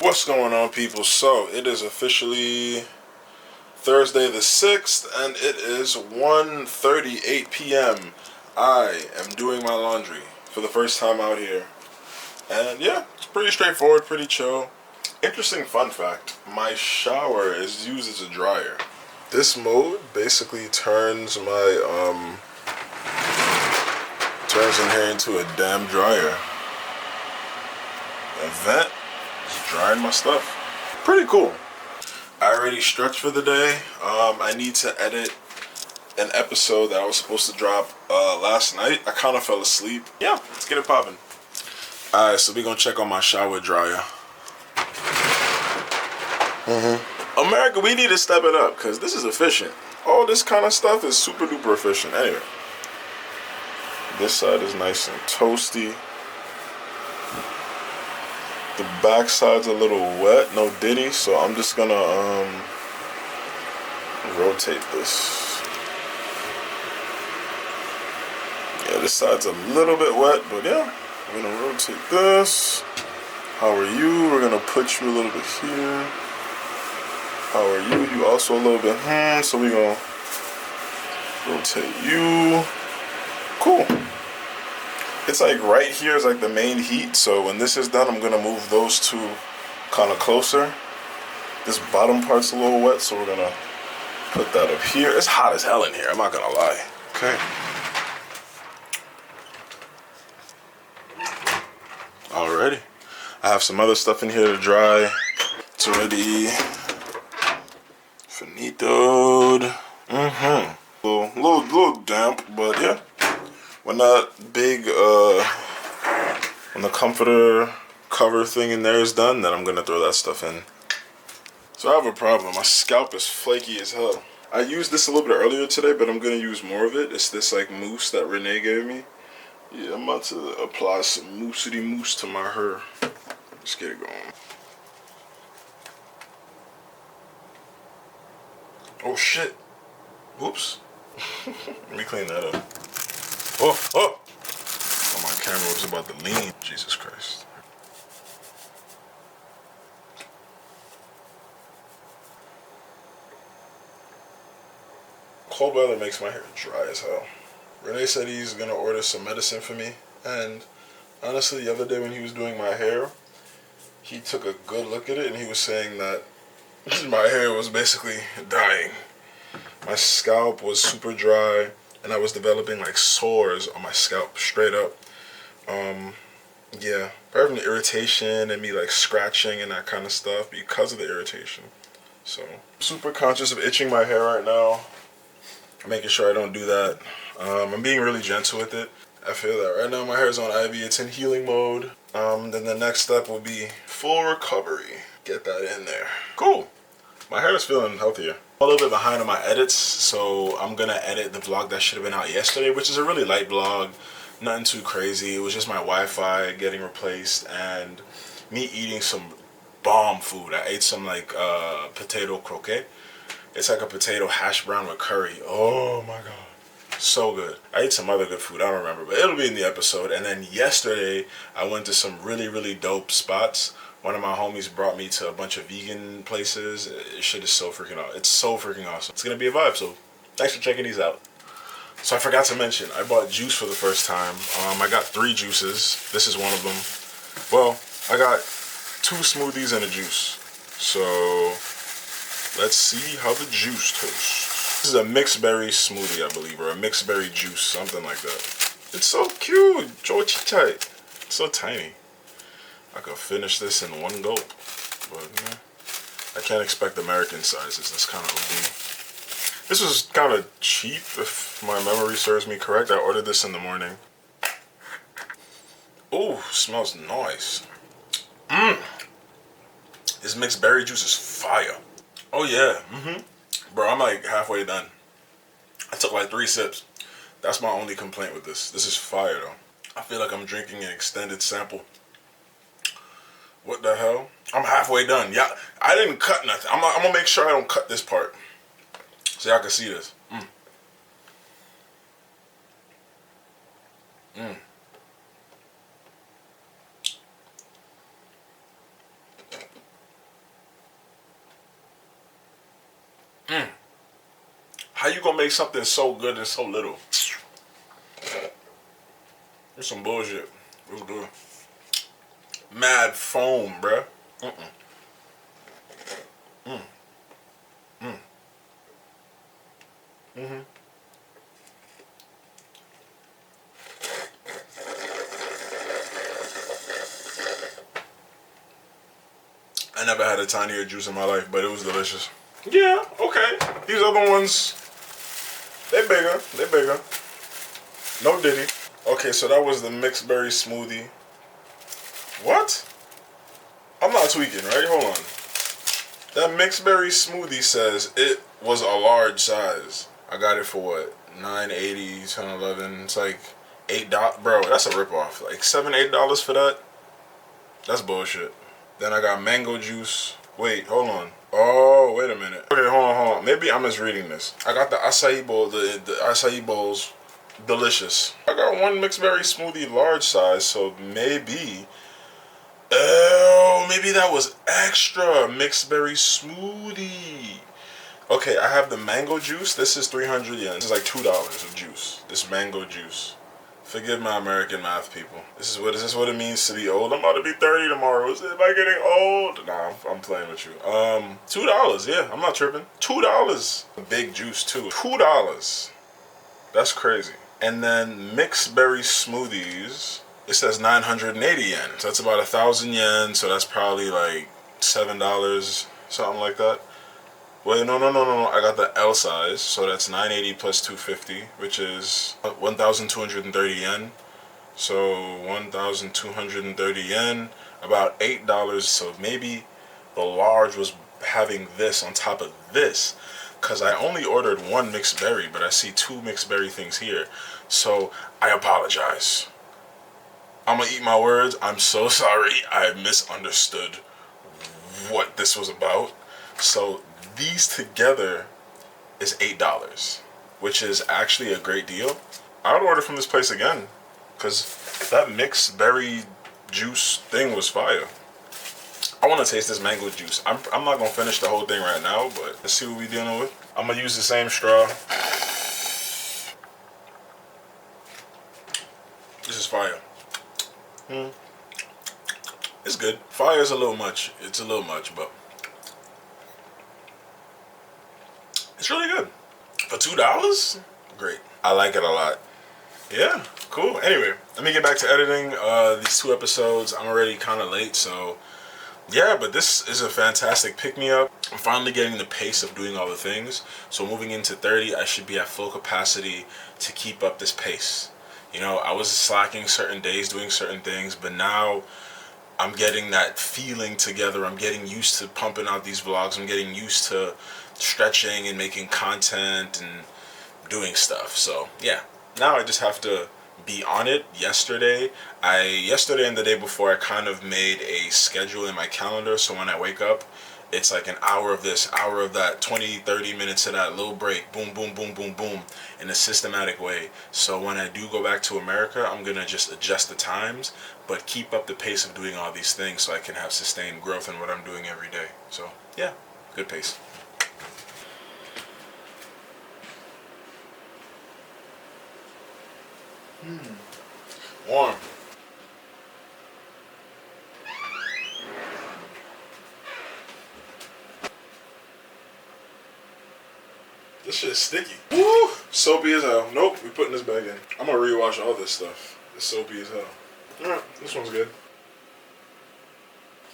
What's going on, people? So it is officially Thursday the 6th and it is 1:38 p.m. I am doing my laundry for the first time out here, and yeah, it's pretty straightforward, pretty chill. Interesting fun fact, my shower is used as a dryer. This mode basically turns my turns in here into a damn dryer. A vent is drying my stuff. Pretty cool. I already stretched for the day. I need to edit an episode that I was supposed to drop last night. I kind of fell asleep. Yeah, let's get it popping. Alright, so we're gonna check on my shower dryer. America, we need to step it up because this is efficient. All this kind of stuff is super duper efficient. Anyway, this side is nice and toasty. The back side's a little wet, no diddy, so I'm just gonna rotate this. Yeah, this side's a little bit wet, but yeah, we're gonna rotate this. How are you? We're gonna put you a little bit here. How are you? You also a little bit, so we're gonna rotate you. Cool. It's like right here is like the main heat, so when this is done, I'm gonna move those two kind of closer. This bottom part's a little wet, so we're gonna put that up here. It's hot as hell in here, I'm not gonna lie. Okay. Alrighty. I have some other stuff in here to dry. It's already finitoed. Little damp, but yeah. When that big, when the comforter cover thing in there is done, then I'm gonna throw that stuff in. So I have a problem. My scalp is flaky as hell. I used this a little bit earlier today, but I'm gonna use more of it. It's this like mousse that Renee gave me. Yeah, I'm about to apply some mousse to my hair. Let's get it going. Oh shit. Whoops. Let me clean that up. Oh, my camera was about to lean. Jesus Christ. Cold weather makes my hair dry as hell. Renee said he's gonna order some medicine for me, and honestly, the other day when he was doing my hair, he took a good look at it and he was saying that my hair was basically dying. My scalp was super dry, and I was developing like sores on my scalp, straight up. Yeah, probably from the irritation and me like scratching and that kind of stuff because of the irritation. So, super conscious of itching my hair right now. Making sure I don't do that. I'm being really gentle with it. I feel that right now my hair is on IV, it's in healing mode. Then the next step will be full recovery. Get that in there. Cool. My hair is feeling healthier. I'm a little bit behind on my edits, so I'm gonna edit the vlog that should have been out yesterday, which is a really light vlog. Nothing too crazy. It was just my Wi-Fi getting replaced and me eating some bomb food. I ate some like potato croquette. It's like a potato hash brown with curry. Oh my god. So good. I ate some other good food, I don't remember, but it'll be in the episode. And then yesterday, I went to some really dope spots. One of my homies brought me to a bunch of vegan places. Shit is so freaking awesome. It's so freaking awesome. It's gonna be a vibe, so thanks for checking these out. So I forgot to mention, I bought juice for the first time. I got 3 juices. This is one of them. Well, I got 2 smoothies and a juice. So let's see how the juice tastes. This is a mixed berry smoothie, I believe, or a mixed berry juice, something like that. It's so cute, Jochitai. It's so tiny. I could finish this in one gulp, but yeah, I can't expect American sizes. That's kind of OD. This was kind of cheap, if my memory serves me correct. I ordered this in the morning. Oh, smells nice. This mixed berry juice is fire. Oh yeah, Bro, I'm like halfway done. I took like 3 sips. That's my only complaint with this. This is fire though. I feel like I'm drinking an extended sample. What the hell? I'm halfway done. Yeah, I didn't cut nothing. I'm gonna make sure I don't cut this part, so y'all can see this. How you gonna make something so good and so little? It's some bullshit. It was good. Mad foam, bruh. I never had a tinier juice in my life, but it was delicious. Yeah, okay. These other ones, they bigger. They bigger. No diddy. Okay, so that was the mixed berry smoothie. What? I'm not tweaking, right? Hold on. That mixed berry smoothie says it was a large size. I got it for what? $9.80, $10, It's like $8. Bro, that's a ripoff. Like $7, $8 for that? That's bullshit. Then I got mango juice. Wait, hold on. Oh, wait a minute. Okay, hold on. Maybe I'm misreading this. I got the acai bowl, the acai bowls. Delicious. I got one mixed berry smoothie large size, so maybe... Oh, maybe that was extra mixed berry smoothie. Okay, I have the mango juice. This is 300 yen. This is like $2 of juice. This mango juice. Forgive my American math, people. This is what it means to be old. I'm about to be 30 tomorrow. Am I getting old? Nah, I'm playing with you. $2. Yeah, I'm not tripping. $2. A big juice too. $2. That's crazy. And then mixed berry smoothies. It says 980 yen. So that's about 1,000 yen. So that's probably like $7, something like that. Wait, no. I got the L size, so that's 980 plus 250, which is 1,230 yen. So 1,230 yen, about $8. So maybe the large was having this on top of this, because I only ordered one mixed berry, but I see two mixed berry things here. So I apologize. I'm gonna eat my words. I'm so sorry. I misunderstood what this was about. So these together is $8, which is actually a great deal. I would order from this place again, because that mixed berry juice thing was fire. I want to taste this mango juice. I'm not going to finish the whole thing right now, but let's see what we're dealing with. I'm going to use the same straw. This is fire. It's good. Fire is a little much. It's a little much, but it's really good. For $2? Great. I like it a lot. Yeah, cool. Anyway, let me get back to editing these 2 episodes. I'm already kind of late, so yeah, but this is a fantastic pick-me-up. I'm finally getting the pace of doing all the things. So moving into 30, I should be at full capacity to keep up this pace. You know, I was slacking certain days doing certain things, but now I'm getting that feeling together. I'm getting used to pumping out these vlogs. I'm getting used to stretching and making content and doing stuff. So yeah, now I just have to be on it. Yesterday and the day before, I kind of made a schedule in my calendar, so when I wake up, it's like an hour of this, hour of that, 20-30 minutes of that, little break, boom boom boom boom boom, in a systematic way. So when I do go back to America, I'm gonna just adjust the times, but keep up the pace of doing all these things so I can have sustained growth in what I'm doing every day. So yeah, good pace. Warm. This shit is sticky. Woo! Soapy as hell. Nope, we putting this back in. I'm gonna rewash all this stuff. It's soapy as hell. Alright, this one's good.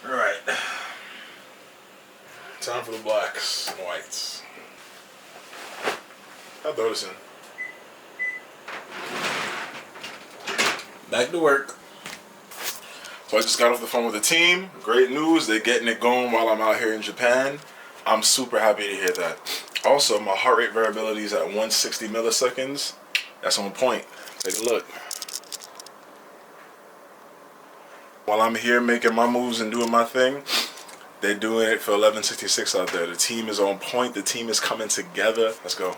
Alright. Time for the blacks and whites. I'll throw this in. Back to work. So I just got off the phone with the team. Great news, they're getting it going while I'm out here in Japan. I'm super happy to hear that. Also, my heart rate variability is at 160 milliseconds. That's on point. Take a look. While I'm here making my moves and doing my thing, they're doing it for 1166 out there. The team is on point. The team is coming together. Let's go.